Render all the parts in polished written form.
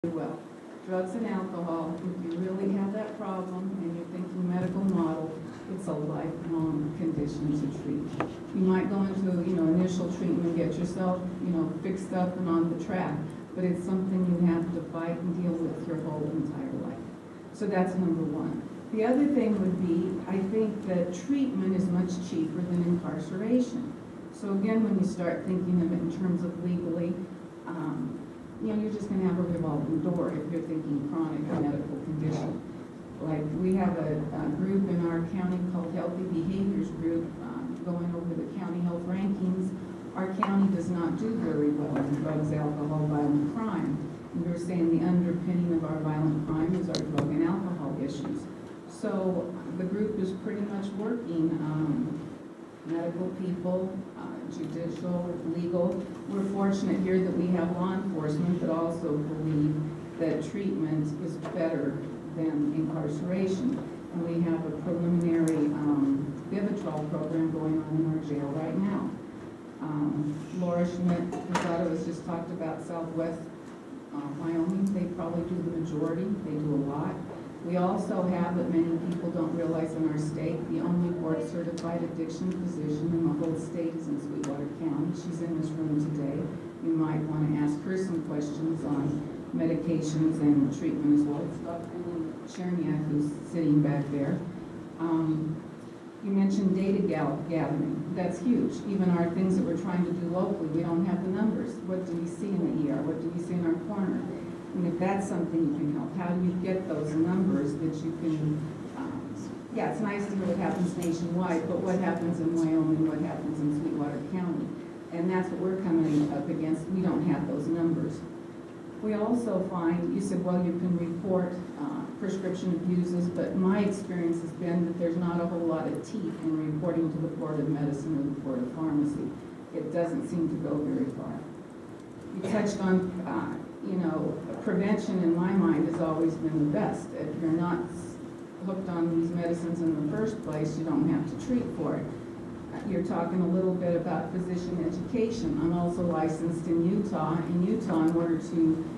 well. Drugs and alcohol, if you really have that problem and you're thinking medical model, it's a lifelong condition to treat. You might go into, initial treatment, get yourself, fixed up and on the track, but it's something you have to fight and deal with your whole entire life. So that's number one. The other thing would be, I think that treatment is much cheaper than incarceration. So again, when you start thinking of it in terms of legally, you're just going to have a revolving door if you're thinking chronic medical condition. Like we have a group in our county called Healthy Behaviors Group going over the county health rankings. Our county does not do very well in drugs, alcohol, violent crime. And we're saying the underpinning of our violent crime is our drug and alcohol issues. So the group is pretty much working medical people, judicial, legal. We're fortunate here that we have law enforcement that also believe that treatment is better than incarceration. And we have a preliminary Vivitrol program going on in our jail right now. Laura Schmidt-Rosado has just talked about Southwest Wyoming. They probably do the majority. They do a lot. We also have, that many people don't realize in our state, the only board-certified addiction physician in the whole state is in Sweetwater County. She's in this room today. You might want to ask her some questions on medications and treatment as well. It's Dr. Cherniak, who's sitting back there. You mentioned data gathering. That's huge. Even our things that we're trying to do locally, we don't have the numbers. What do we see in the ER? What do we see in our corner? And if that's something you can help, how do you get those numbers that you can, it's nice to hear what happens nationwide, but what happens in Wyoming, what happens in Sweetwater County? And that's what we're coming up against. We don't have those numbers. We also find, you said, well, you can report prescription abuses, but my experience has been that there's not a whole lot of teeth in reporting to the Board of Medicine or the Board of Pharmacy. It doesn't seem to go very far. You touched on, prevention in my mind has always been the best. If you're not hooked on these medicines in the first place, you don't have to treat for it. You're talking a little bit about physician education. I'm also licensed in Utah. In Utah, in order to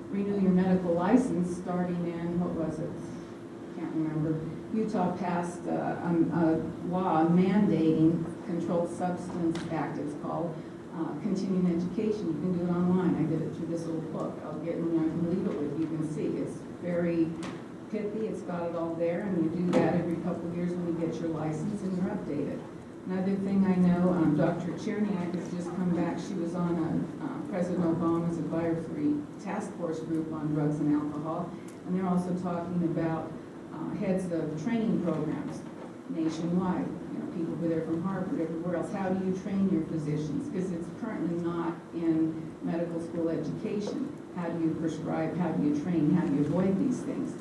renew your medical license, starting in, what was it? Can't remember. Utah passed a law mandating Controlled Substance Act, it's called, continuing education. You can do it online. I did it through this little book. I can leave it with you. You can see it's very pithy. It's got it all there, and you do that every couple of years when you get your license and you're updated. Another thing I know, Dr. Cherniak has just come back. She was on President Obama's Advisory Task Force group on drugs and alcohol, and they're also talking about heads of training programs nationwide. People who are there from Harvard, everywhere else. How do you train your physicians? Because it's currently not in medical school education. How do you prescribe? How do you train? How do you avoid these things?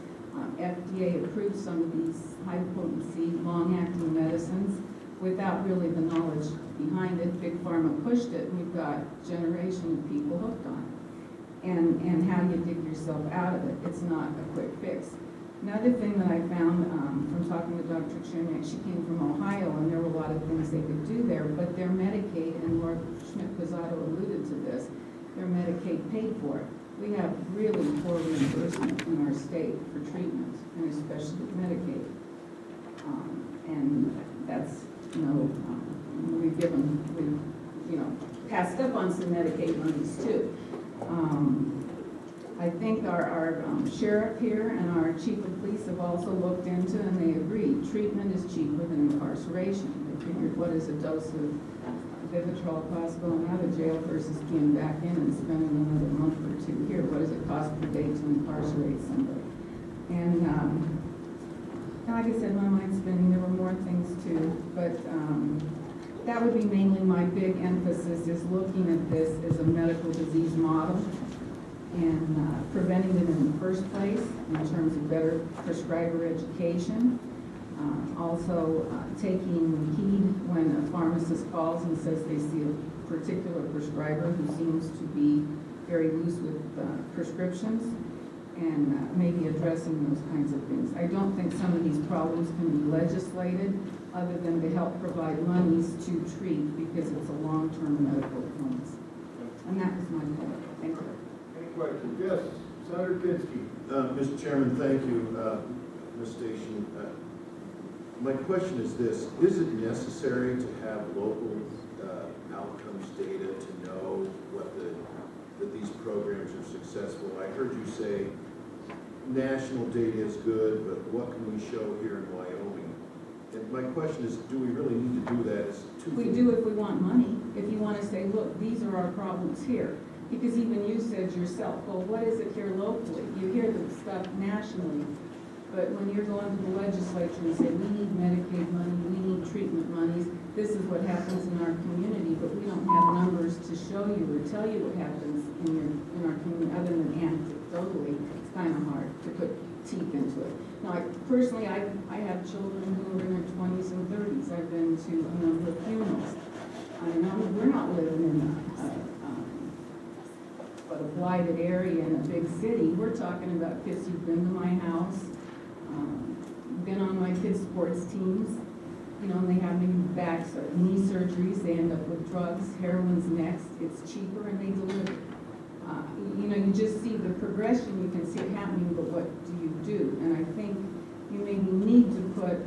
FDA approved some of these high-potency, long-acting medicines without really the knowledge behind it. Big Pharma pushed it, and we've got a generation of people hooked on it. And how do you dig yourself out of it? It's not a quick fix. Another thing that I found from talking to Dr. Cherniak, she came from Ohio, and there were a lot of things they could do there, but their Medicaid, and Laura Schmidt-Pizzato alluded to this, their Medicaid paid for it. We have really poor reimbursement in our state for treatment, and especially Medicaid. And that's, we've passed up on some Medicaid monies too. I think our sheriff here and our chief of police have also looked into, and they agree, treatment is cheaper than incarceration. They figured, what is a dose of Vivitrol cost going out of jail versus being back in and spending another month or two here? What does it cost per day to incarcerate somebody? And like I said, my mind's spinning. There were more things too, but that would be mainly my big emphasis, is looking at this as a medical disease model and preventing it in the first place in terms of better prescriber education. Also taking heed when a pharmacist calls and says they see a particular prescriber who seems to be very loose with prescriptions, and maybe addressing those kinds of things. I don't think some of these problems can be legislated other than to help provide monies to treat, because it's a long-term medical illness. And that was my point. Thank you. questions? Yes, Senator Kinsky. Mr. Chairman, thank you, Ms. Station. My question is this: is it necessary to have local outcomes data to know that these programs are successful? I heard you say national data is good, but what can we show here in Wyoming? And my question is, do we really need to do that? We do if we want money. If you want to say, look, these are our problems here. Because even you said yourself, well, what is it here locally? You hear the stuff nationally, but when you're going to the legislature and say, we need Medicaid money, we need treatment monies, this is what happens in our community, but we don't have numbers to show you or tell you what happens in our community other than anecdotally. It's kind of hard to put teeth into it. Now, personally, I have children who are in their 20s and 30s. I've been to a number of funerals. I know we're not living in a blighted area in a big city. We're talking about kids who've been to my house, been on my kids' sports teams, you know, and they have maybe back or knee surgeries. They end up with drugs. Heroin's next. It's cheaper, and they deliver. You know, you just see the progression. You can see it happening, but what do you do? And I think you maybe need to put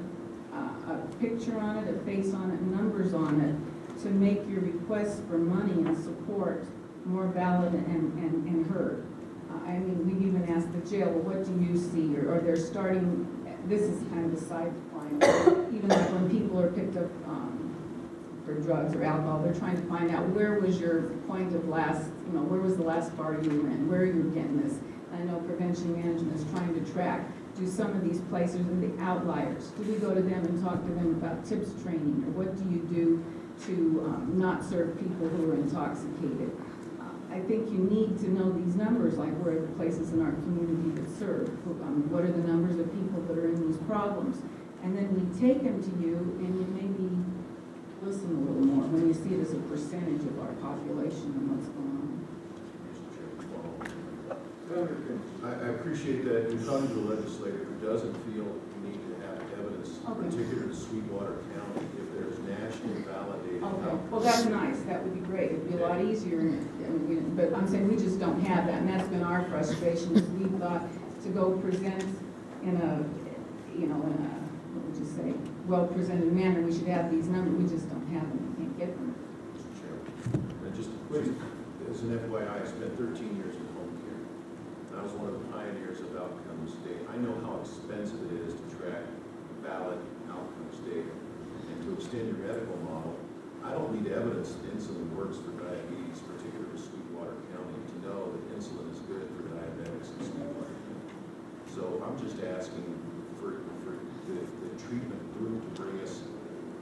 a picture on it, a face on it, numbers on it, to make your requests for money and support more valid and heard. I mean, we've even asked the jail, well, what do you see? Or they're starting, this is kind of a sideline, even like when people are picked up for drugs or alcohol, they're trying to find out where was your point of last, you know, where was the last bar you were in, where you're getting this. I know prevention management is trying to track, do some of these places and the outliers, do we go to them and talk to them about tips training, or what do you do to not serve people who are intoxicated? I think you need to know these numbers, like where are the places in our community that serve, what are the numbers of people that are in these problems, and then we take them to you, and you maybe listen a little more when you see it as a percentage of our population and what's going on. I appreciate that. You're talking to a legislator who doesn't feel you need to have evidence, particularly in Sweetwater County, if there's nationally validated. Okay, well, that's nice. That would be great. It'd be a lot easier. But I'm saying we just don't have that, and that's been our frustration. Is we thought to go present in a, you know, in a, what would you say, well-presented manner, we should have these numbers. We just don't have them. We can't get them. Mr. Chairman, and just as an FYI, I spent 13 years in home care. I was one of the pioneers of outcomes data. I know how expensive it is to track valid outcomes data. And to extend your medical model, I don't need evidence that insulin works for diabetes, particularly for Sweetwater County, to know that insulin is good for diabetics in Sweetwater County. So I'm just asking for the treatment group to bring us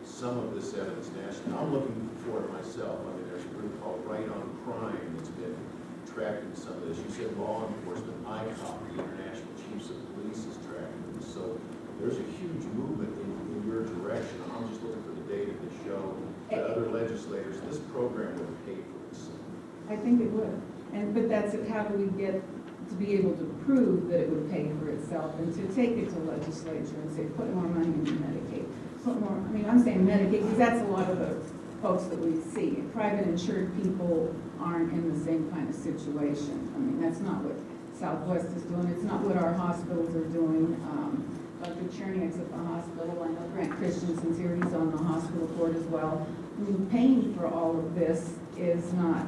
some of this evidence nationally. I'm looking for it myself. I mean, there's a group called Right on Crime that's been tracking some of this. You said law enforcement. ICOP, the International Chiefs of Police, is tracking this. So there's a huge movement in your direction. I'm just looking for the data to show to other legislators this program would pay for itself. I think it would. But that's it. How do we get to be able to prove that it would pay for itself and to take it to the legislature and say, put more money into Medicaid. Put more, I mean, I'm saying Medicaid because that's a lot of the folks that we see. Private insured people aren't in the same kind of situation. I mean, that's not what Southwest is doing. It's not what our hospitals are doing. Dr. Cherniak's at the hospital. I know Grant Christensen's here. He's on the hospital board as well. I mean, paying for all of this is not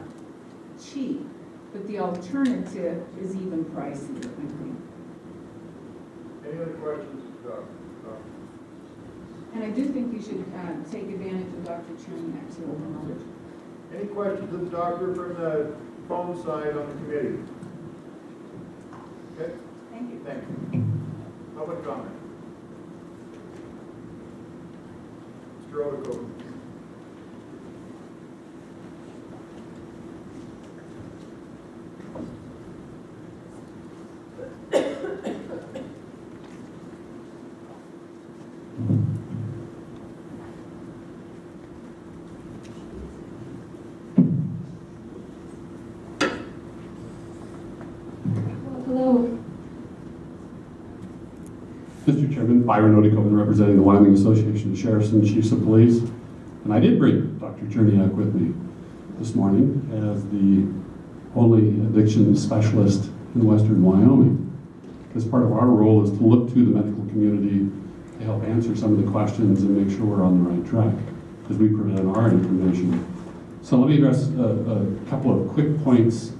cheap, but the alternative is even pricier, I think. Any other questions, Doctor? And I do think you should take advantage of Dr. Cherniak too. Any questions of the doctor from the phone side on the committee? Okay. Thank you. Thank you. Public comment. Mr. Odekoven. Hello. Mr. Chairman, Byron Odekoven, representing the Wyoming Association of Sheriffs and Chiefs of Police. And I did bring Dr. Cherniak with me this morning as the only addiction specialist in Western Wyoming. Because part of our role is to look to the medical community to help answer some of the questions and make sure we're on the right track as we present our information. So let me address a couple of quick points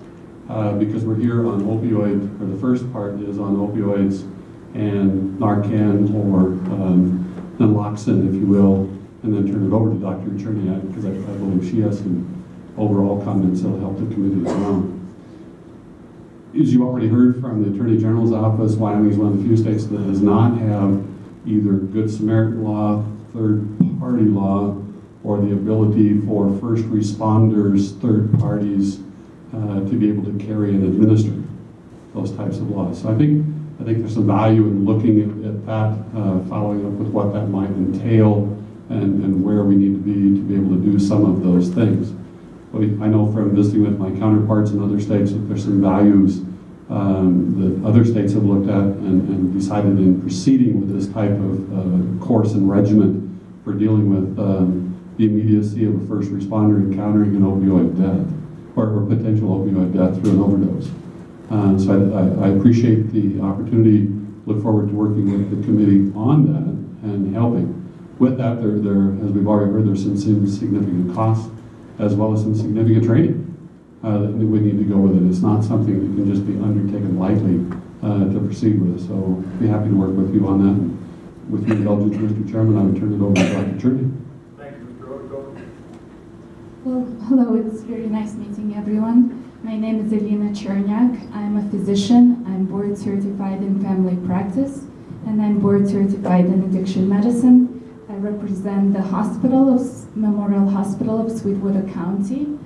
because we're here on opioid, or the first part is on opioids and Narcan or naloxone, if you will, and then turn it over to Dr. Cherniak because I believe she has some overall comments that'll help the committee as well. As you already heard from the Attorney General's office, Wyoming is one of the few states that does not have either Good Samaritan law, third-party law, or the ability for first responders, third parties, to be able to carry and administer those types of laws. So I think there's some value in looking at that, following up with what that might entail and where we need to be able to do some of those things. But I know from visiting with my counterparts in other states that there's some values that other states have looked at and decided in proceeding with this type of course and regimen for dealing with the immediacy of a first responder encountering an opioid death or potential opioid death through an overdose. So I appreciate the opportunity, look forward to working with the committee on that and helping. With that, there as we've already heard, there's some significant costs as well as some significant training that we need to go with it. It's not something that can just be undertaken lightly to proceed with. So I'd be happy to work with you on that. And with your indulgence, Mr. Chairman, I would turn it over to Dr. Cherniak. Thank you, Mr. Odegaard. Well, hello, it's very nice meeting everyone. My name is Elena Cherniak. I'm a physician. I'm board certified in family practice, and I'm board certified in addiction medicine. I represent the Memorial Hospital of Sweetwater County.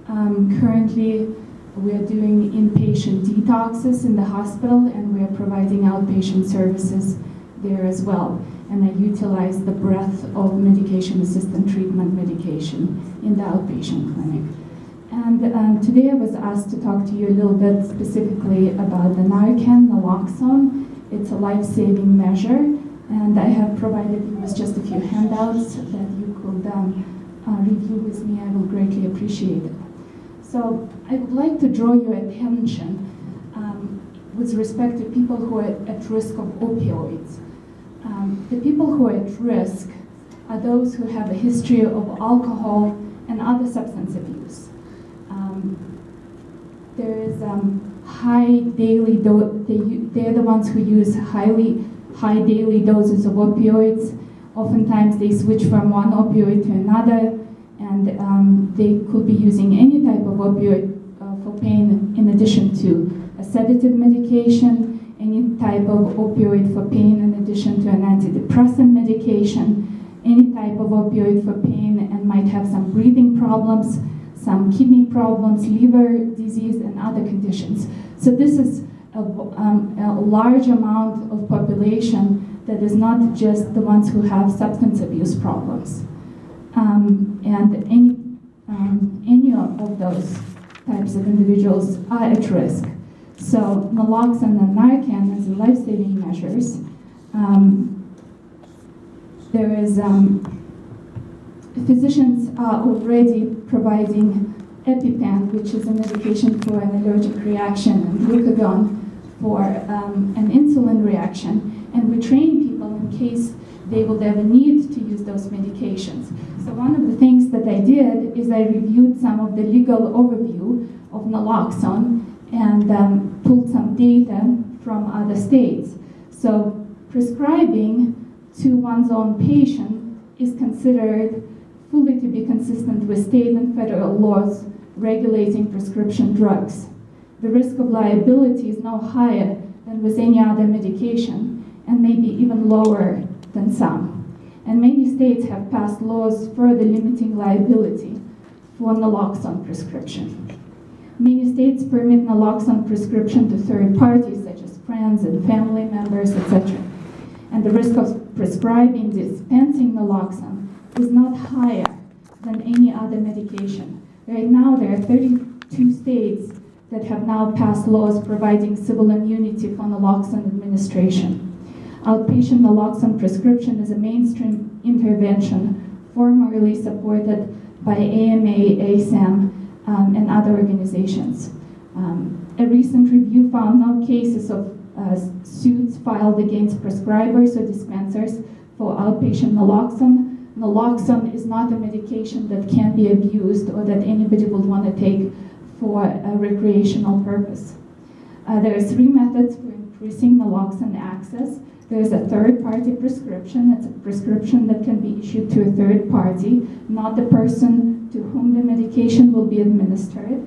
Currently, we are doing inpatient detoxes in the hospital, and we are providing outpatient services there as well. And I utilize the breadth of medication-assisted treatment medication in the outpatient clinic. And today I was asked to talk to you a little bit specifically about the Narcan, naloxone. It's a life-saving measure, and I have provided you with just a few handouts that you could review with me. I will greatly appreciate it. So I would like to draw your attention with respect to people who are at risk of opioids. The people who are at risk are those who have a history of alcohol and other substance abuse. There is high daily they're the ones who use high daily doses of opioids. Oftentimes they switch from one opioid to another, and they could be using any type of opioid for pain in addition to a sedative medication, any type of opioid for pain in addition to an antidepressant medication, any type of opioid for pain, and might have some breathing problems, some kidney problems, liver disease, and other conditions. So this is a large amount of population that is not just the ones who have substance abuse problems. And any of those types of individuals are at risk. So naloxone and Narcan as life-saving measures. There is physicians are already providing EpiPen, which is a medication for an allergic reaction, and glucagon for an insulin reaction, and we train people in case they will ever need to use those medications. So one of the things that I did is I reviewed some of the legal overview of naloxone and pulled some data from other states. So prescribing to one's own patient is considered fully to be consistent with state and federal laws regulating prescription drugs. The risk of liability is no higher than with any other medication, and maybe even lower than some. And many states have passed laws further limiting liability for naloxone prescription. Many states permit naloxone prescription to third parties, such as friends and family members, etc. And the risk of prescribing, dispensing naloxone is not higher than any other medication. Right now, there are 32 states that have now passed laws providing civil immunity for naloxone administration. Outpatient naloxone prescription is a mainstream intervention formerly supported by AMA, ASAM, and other organizations. A recent review found no cases of suits filed against prescribers or dispensers for outpatient naloxone. Naloxone is not a medication that can be abused or that anybody would want to take for a recreational purpose. There are 3 methods for increasing naloxone access. There is a third-party prescription. It's a prescription that can be issued to a third party, not the person to whom the medication will be administered.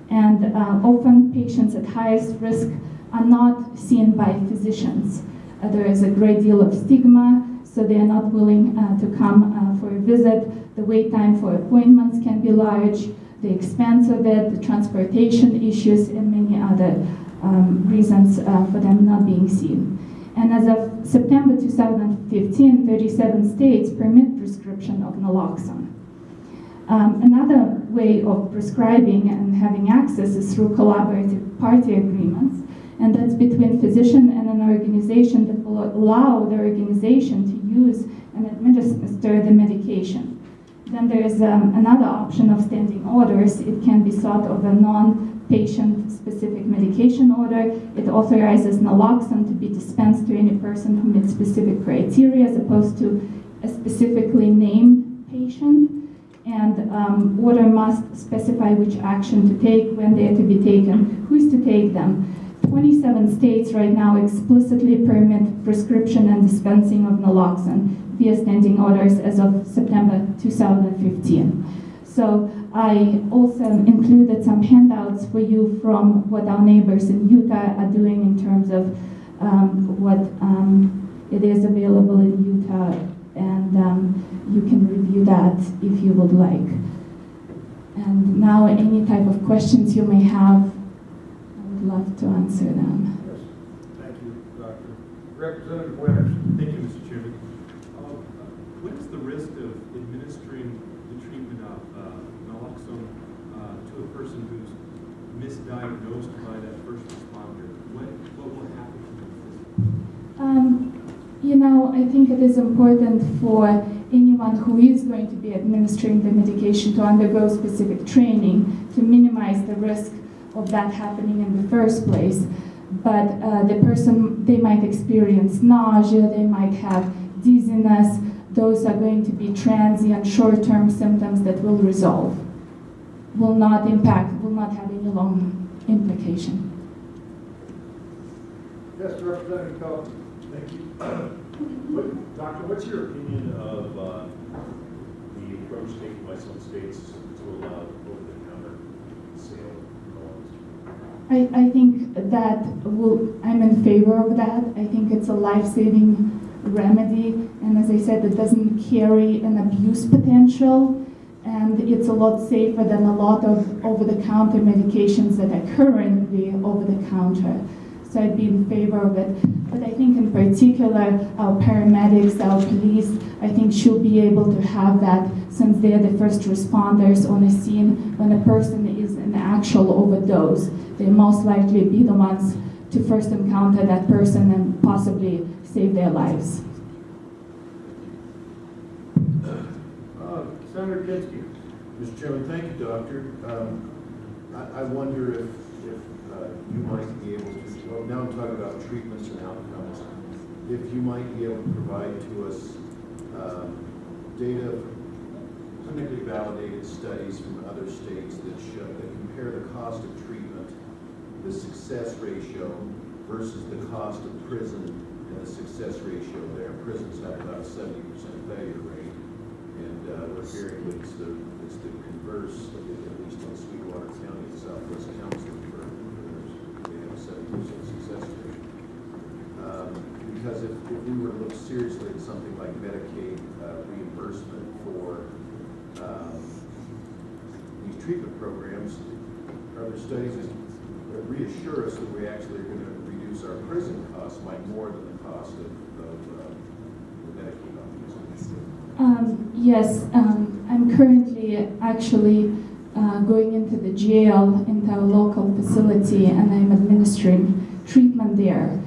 And often patients at highest risk are not seen by physicians. There is a great deal of stigma, so they are not willing to come for a visit. The wait time for appointments can be large, the expense of it, the transportation issues, and many other reasons for them not being seen. And as of September 2015, 37 states permit prescription of naloxone. Another way of prescribing and having access is through collaborative party agreements, and that's between physician and an organization that will allow the organization to use and administer the medication. Then there is another option of standing orders. It can be sought of a non-patient specific medication order. It authorizes naloxone to be dispensed to any person who meets specific criteria as opposed to a specifically named patient. And order must specify which action to take, when they are to be taken, who is to take them. 27 states right now explicitly permit prescription and dispensing of naloxone via standing orders as of September 2015. So I also included some handouts for you from what our neighbors in Utah are doing in terms of what it is available in Utah, and you can review that if you would like. And now any type of questions you may have, I would love to answer them. Yes. Thank you, Doctor. Representative Winters. Thank you, Mr. Chairman. What is the risk of administering the treatment of naloxone to a person who's misdiagnosed by that first responder? What will happen to them? You know, I think it is important for anyone who is going to be administering the medication to undergo specific training to minimize the risk of that happening in the first place. But the person, they might experience nausea, they might have dizziness. Those are going to be transient, short-term symptoms that will resolve, will not have any long implication. Yes, Representative Cohen. Thank you. Doctor, what's your opinion of the approach taken by some states to allow over-the-counter sale of naloxone? I think that I'm in favor of that. I think it's a life-saving remedy, and as I said, it doesn't carry an abuse potential, and it's a lot safer than a lot of over-the-counter medications that are currently over-the-counter. So I'd be in favor of it. But I think in particular, our paramedics, our police, I think should be able to have that, since they're the first responders on a scene. When a person is in actual overdose, they most likely be the ones to first encounter that person and possibly save their lives. Senator Kinsky. Mr. Chairman, thank you, Doctor. I wonder if you might be able to, well, now I'm talking about treatments and outcomes, if you might be able to provide to us data, clinically validated studies from other states that compare the cost of treatment, the success ratio versus the cost of prison and the success ratio there. Prisons have about a 70% failure rate, and we're hearing it's the converse, at least in Sweetwater County, the Southwest Counseling Firm, they have a 70% success rate. Because if we were to look seriously at something like Medicaid reimbursement for these treatment programs, are there studies that reassure us that we actually are going to reduce our prison costs by more than the cost of the Medicaid options? Yes, I'm currently actually going into the jail, into our local facility, and I'm administering treatment there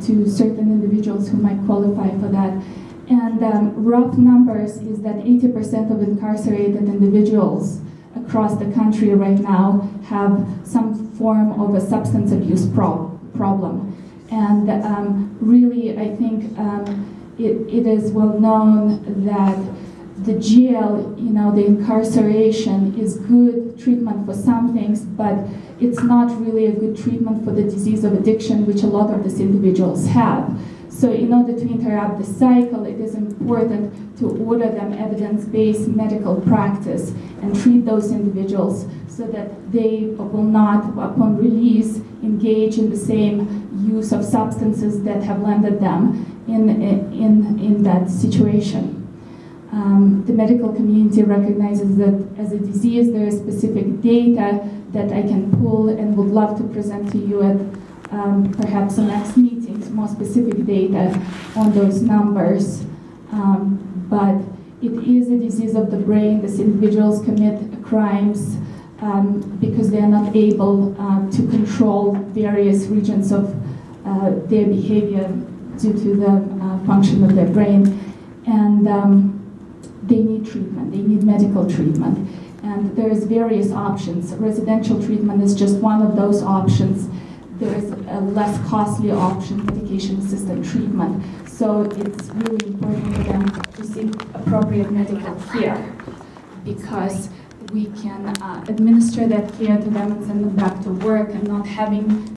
to certain individuals who might qualify for that. And rough numbers is that 80% of incarcerated individuals across the country right now have some form of a substance abuse problem. And really, I think it is well known that the jail, the incarceration is good treatment for some things, but it's not really a good treatment for the disease of addiction, which a lot of these individuals have. So in order to interrupt the cycle, it is important to order them evidence-based medical practice and treat those individuals so that they will not, upon release, engage in the same use of substances that have landed them in that situation. The medical community recognizes that as a disease, there is specific data that I can pull and would love to present to you at perhaps the next meetings, more specific data on those numbers. But it is a disease of the brain. These individuals commit crimes because they are not able to control various regions of their behavior due to the function of their brain. And they need treatment, they need medical treatment. And there's various options. Residential treatment is just one of those options. There's a less costly option, medication-assisted treatment. So it's really important for them to seek appropriate medical care because we can administer that care to them and send them back to work and not having